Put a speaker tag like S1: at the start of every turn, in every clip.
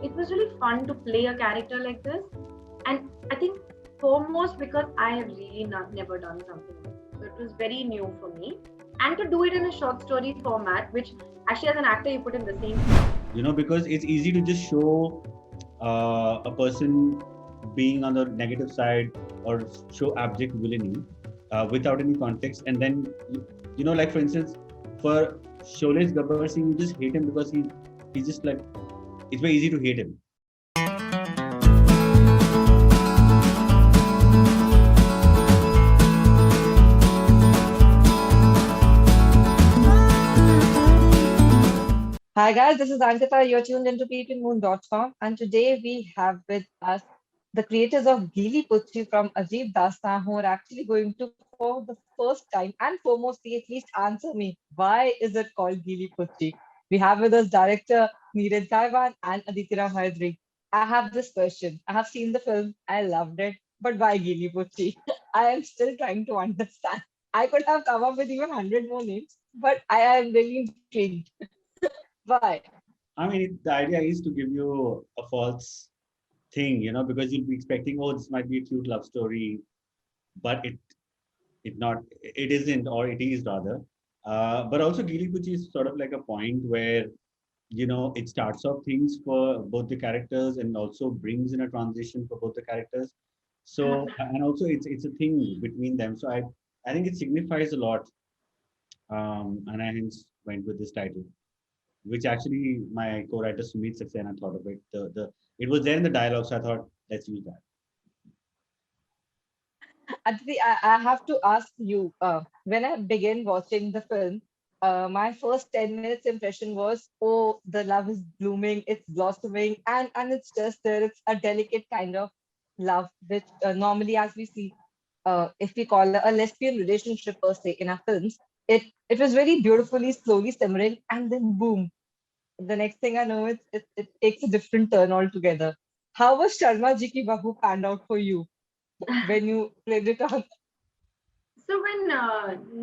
S1: It was really fun to play a character like this, and I think foremost because I have really never done something like this. So it was very new for me, and to do it in a short story format, which actually as an actor you put in the same.
S2: Because it's easy to just show a person being on the negative side or show abject villainy without any context, and then like for instance, for Sholay Gabbar Singh, you just hate him because he's just like, it's very easy to hate him.
S3: Hi guys, this is Ankita. You're tuned into peepingmoon.com, and today we have with us the creators of Gili Puchi from Ajib Dastan, who are actually going to, for the first time and foremostly, at least answer me, why is it called Gili Puchi? We have with us director Neeraj Gaiwan and Aditya Ram Hydari. I have this question. I have seen the film, I loved it, but why Gili Puchi? I am still trying to understand. I could have come up with even 100 more names, but I am really intrigued. Why?
S2: I mean, the idea is to give you a false thing, because you'll be expecting, oh, this might be a cute love story, but it isn't, or it is rather. But also, Gili Kuchi is sort of like a point where it starts off things for both the characters and also brings in a transition for both the characters. So, and also it's a thing between them. So I think it signifies a lot, and I hence went with this title, which actually my co-writer Sumit Saxena thought of it. The it was there in the dialogue, so I thought let's use that.
S3: Actually, I have to ask you, when I began watching the film, my first 10 minutes impression was, oh, the love is blooming, it's blossoming, and it's just there. It's a delicate kind of love, which normally, as we see, if we call a lesbian relationship per se in our films, it was very beautifully, slowly simmering, and then boom. The next thing I know, it takes a different turn altogether. How was Sharma Ji Ki Bahu panned out for you when you played it on?
S1: So when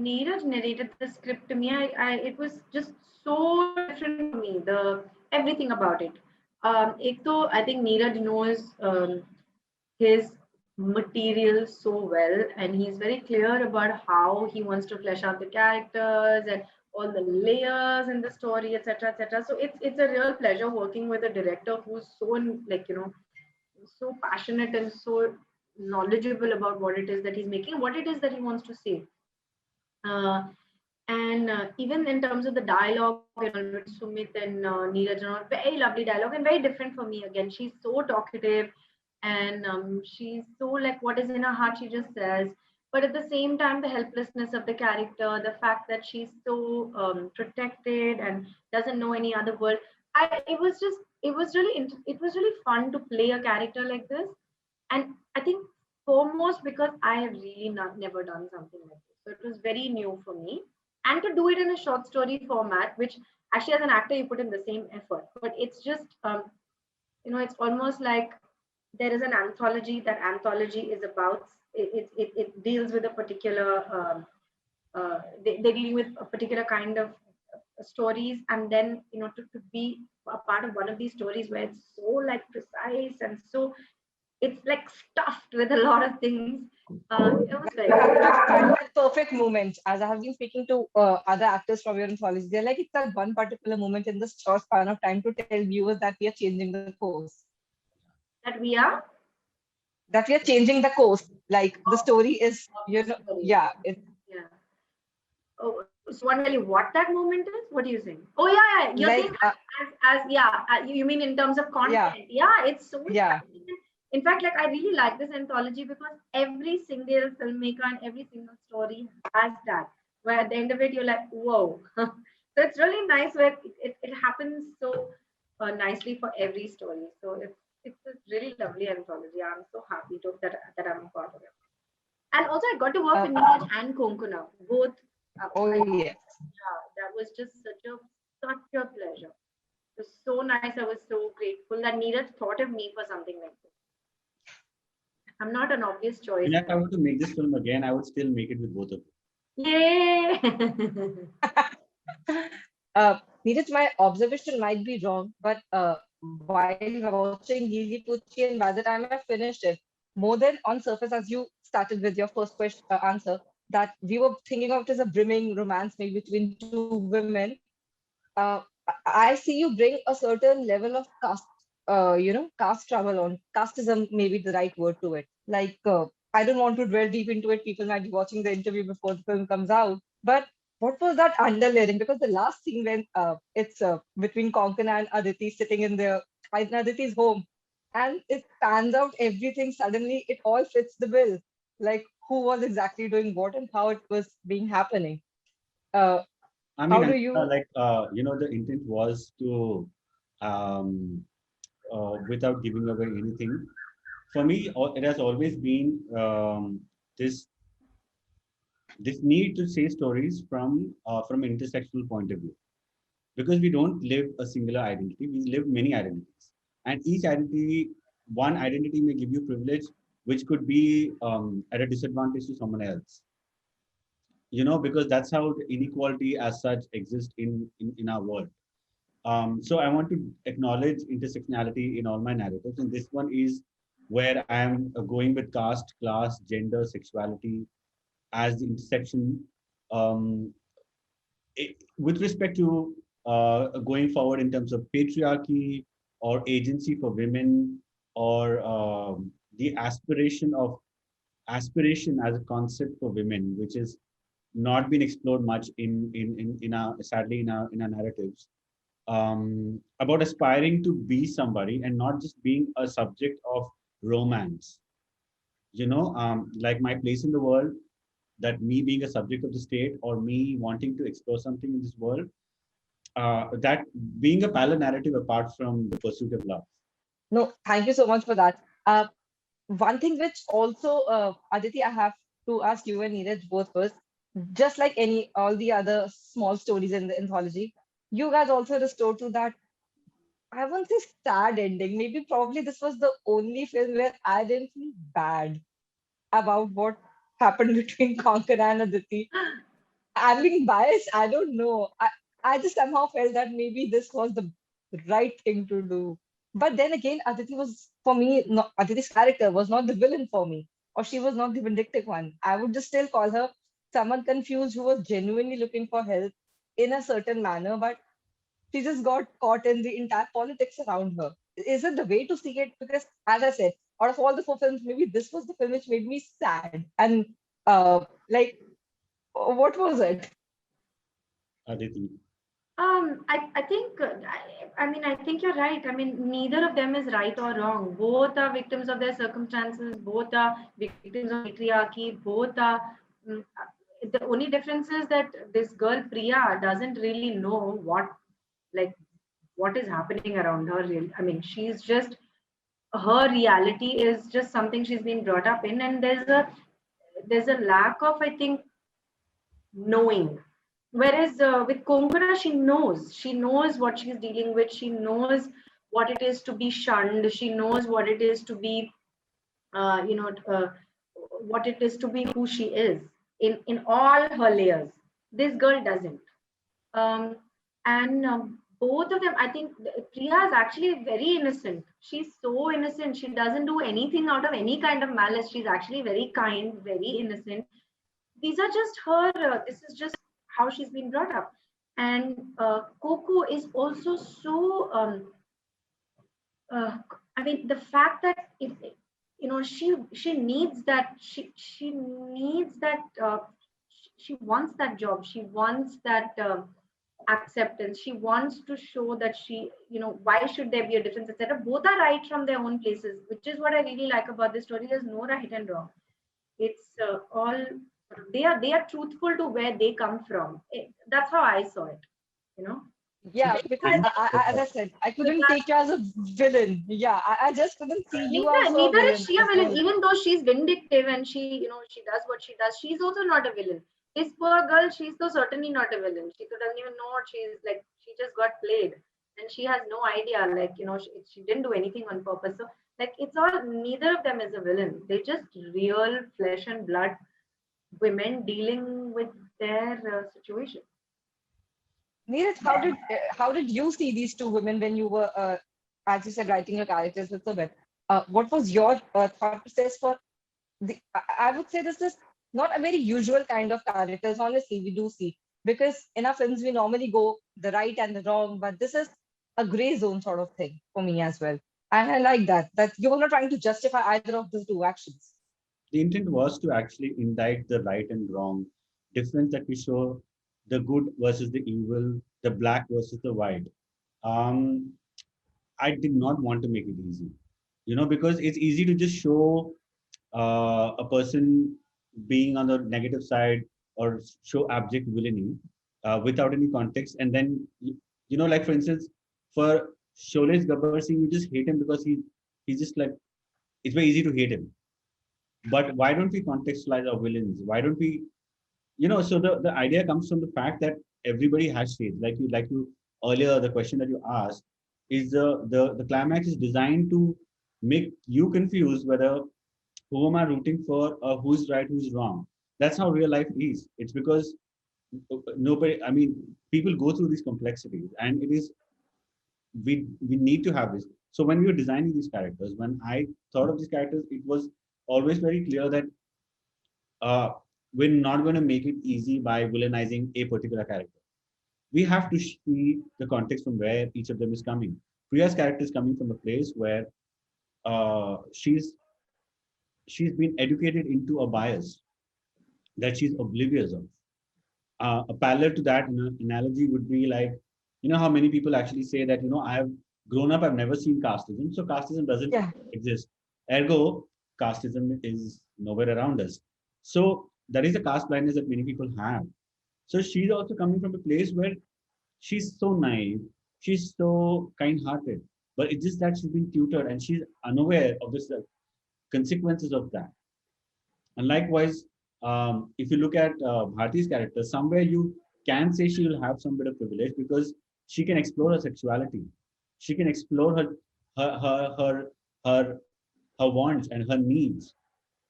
S1: Neeraj narrated the script to me, it was just so different for me. The everything about it. I think Neeraj knows his material so well, and he's very clear about how he wants to flesh out the characters and all the layers in the story, etc., etc. So it's a real pleasure working with a director who's so so passionate and so knowledgeable about what it is that he's making, what it is that he wants to say. Uh, and even in terms of the dialogue and all with Sumit and Neeraj and all, very lovely dialogue and very different for me. Again, she's so talkative, and she's so like what is in her heart, she just says. But at the same time, the helplessness of the character, the fact that she's so protected and doesn't know any other world. It was really fun to play a character like this, and I think foremost because I have really never done something like this. So it was very new for me. And to do it in a short story format, which actually as an actor you put in the same effort, but it's just it's almost like there is an anthology. That anthology is about it deals with a particular they're dealing with a particular kind of stories, and then to be a part of one of these stories where it's so like precise and so it's like stuffed with a lot of things. It was very
S3: That perfect moment. As I have been speaking to other actors from your anthology, they're like, it's that one particular moment in this short span of time to tell viewers that we are changing the course.
S1: that we are
S3: That we are changing the course. Like the story is,
S1: sorry.
S3: yeah, it's
S1: Yeah. Oh, so want to tell you what that moment is? What do you think? Oh yeah, yeah. You're
S3: like,
S1: saying as yeah. You mean in terms of
S3: yeah,
S1: content? Yeah, it's so
S3: yeah.
S1: exciting. In fact, like I really like this anthology because every single filmmaker and every single story has that. Where at the end of it, you're like, whoa. So it's really nice where it happens so nicely for every story. So it's a really lovely anthology. I'm so happy that I'm a part of it. And also, I got to work with
S3: Uh,
S1: Neeraj and Konkona, both.
S3: oh, yes.
S1: Yeah, that was just such a pleasure. It was so nice. I was so grateful that Neeraj thought of me for something like this. I'm not an obvious choice.
S2: If I were to make this film again, I would still make it with both of you.
S1: Yay!
S3: Neeraj, my observation might be wrong, but while watching Gigi Pucci, and by the time I finished it, more than on surface, as you started with your first question answer, that we were thinking of it as a brimming romance maybe between two women. I see you bring a certain level of caste trouble on casteism, maybe the right word to it. Like, I don't want to dwell deep into it. People might be watching the interview before the film comes out. But what was that underlaying? Because the last scene when it's between Konkana and Aditi sitting in Aditi's home, and it pans out everything. Suddenly, it all fits the bill. Like, who was exactly doing what and how it was being happening. Uh,
S2: I mean,
S3: how do you?
S2: the intent was to, um, without giving away anything, for me, it has always been this this need to say stories from an intersectional point of view, because we don't live a singular identity, we live many identities, and each identity, one identity may give you privilege which could be at a disadvantage to someone else, because that's how the inequality as such exists in our world. So I want to acknowledge intersectionality in all my narratives, and this one is where I'm going with caste, class, gender, sexuality as the intersection. Um, with respect to going forward in terms of patriarchy or agency for women, or the aspiration as a concept for women, which is not been explored much in our, sadly, in our narratives, about aspiring to be somebody and not just being a subject of romance. Like my place in the world, that me being a subject of the state or me wanting to explore something in this world, that being a parallel narrative apart from the pursuit of love.
S3: No, thank you so much for that. One thing which also, Aditi, I have to ask you and Neeraj both first, just like all the other small stories in the anthology, you guys also restored to that, I won't say sad ending. Maybe probably this was the only film where I didn't feel bad about what happened between Konkana and Aditi. I'm being biased, I don't know. I just somehow felt that maybe this was the right thing to do. But then again, Aditi was, for me, not, Aditi's character was not the villain for me, or she was not the vindictive one. I would just still call her someone confused who was genuinely looking for help in a certain manner, but she just got caught in the entire politics around her. Is it the way to see it? Because, as I said, out of all the four films, maybe this was the film which made me sad. And like, what was it?
S2: Aditi.
S1: I think, I mean, I think you're right. I mean, neither of them is right or wrong. Both are victims of their circumstances. Both are victims of patriarchy. Both are. mm, the only difference is that this girl Priya doesn't really know like, what is happening around her. Really, I mean, she's just, her reality is just something she's been brought up in, and there's a lack of, I think, knowing. Whereas with Konkana, she knows what she's dealing with. She knows what it is to be shunned. She knows what it is to be, uh, you know, uh, what it is to be who she is in all her layers. This girl doesn't. Um, and both of them, I think Priya is actually very innocent. She's so innocent. She doesn't do anything out of any kind of malice. She's actually very kind, very innocent. These are just her, this is just how she's been brought up. And Coco is also so, uh, I mean, the fact that if, she needs that, she needs that, she wants that job, she wants that acceptance, she wants to show that she, why should there be a difference, etc. Both are right from their own places, which is what I really like about this story. There's no right and wrong. It's all, they are truthful to where they come from. That's how I saw it, you know.
S3: Yeah, because
S1: And
S3: as I said, I
S1: the
S3: couldn't
S1: fact,
S3: take you as a villain. Yeah, I just couldn't see you also a
S1: neither is
S3: villain
S1: she
S3: in
S1: a
S3: this
S1: villain.
S3: role.
S1: Even though she's vindictive and she does what she does, she's also not a villain. This poor girl, she's so certainly not a villain. She doesn't even know what she's like. She just got played, and she has no idea. Like, she didn't do anything on purpose. So, like, it's all, neither of them is a villain. They're just real flesh and blood women dealing with their situation.
S3: Neeraj, how did you see these two women when you were as you said, writing your characters with the web. What was your thought process for I would say this is not a very usual kind of characters, honestly, we do see. Because in our films, we normally go the right and the wrong, but this is a gray zone sort of thing for me as well. And I like that you're not trying to justify either of the two actions.
S2: The intent was to actually indict the right and wrong difference that we show, the good versus the evil, the black versus the white. Um, I did not want to make it easy, because it's easy to just show a person being on the negative side or show abject villainy without any context. And then, like for instance, for Sholay Gabbar Singh, you just hate him because he's just like, it's very easy to hate him. But why don't we contextualize our villains? Why don't we, so the idea comes from the fact that everybody has shades. Like you earlier, the question that you asked is the climax is designed to make you confused whether who am I rooting for or who's right, who's wrong. That's how real life is. It's because people go through these complexities, and it is we need to have this. So when we were designing these characters, when I thought of these characters, it was always very clear that uh, we're not going to make it easy by villainizing a particular character. We have to see the context from where each of them is coming. Priya's character is coming from a place where uh, she's she's been educated into a bias that she's oblivious of. A parallel to that analogy would be like, how many people actually say that, I have grown up, I've never seen casteism, so casteism doesn't
S3: Yeah.
S2: exist. Ergo, casteism is nowhere around us. So that is the caste blindness that many people have. So she's also coming from a place where she's so naive, she's so kind-hearted, but it's just that she's been tutored and she's unaware of the consequences of that. And likewise, if you look at Bharti's character, somewhere you can say she will have some bit of privilege because she can explore her sexuality. She can explore her her her her, her wants and her needs.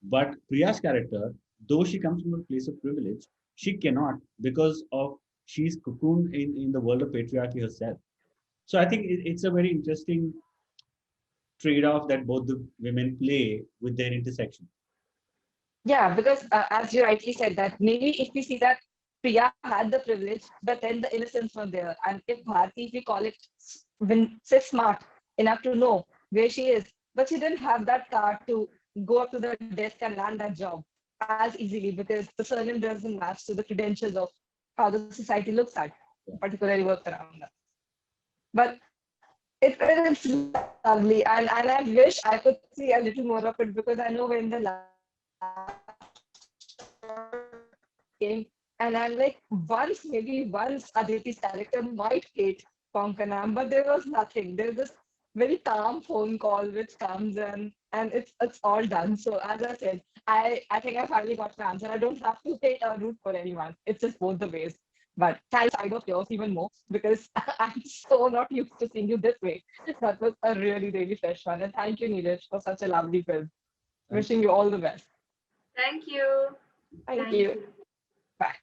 S2: But Priya's character, though she comes from a place of privilege, she cannot because of she's cocooned in the world of patriarchy herself. So I think it's a very interesting trade-off that both the women play with their intersection.
S3: Yeah, because as you rightly said, that maybe if we see that Priya had the privilege, but then the innocence was there. And if Bharti, if we call it, when she's smart enough to know where she is, but she didn't have that card to go up to the desk and land that job as easily because the surname doesn't match to the credentials of how the society looks at, particularly works around that. But it's lovely, and I wish I could see a little more of it because I know when the last came, and I'm like, maybe once Aditi's character might hate Konkanam, but there was nothing. There's this very calm phone call which comes in, and it's all done. So as I said, I think I finally got my answer. I don't have to hate or root for anyone. It's just both the ways. But thanks, side of yours even more because I'm so not used to seeing you this way. That was a really, really fresh one. And thank you, Neeraj, for such a lovely film.
S2: Thank
S3: Wishing you all the best.
S1: Thank you.
S3: Thank
S1: Thank
S3: you.
S1: you.
S3: Bye.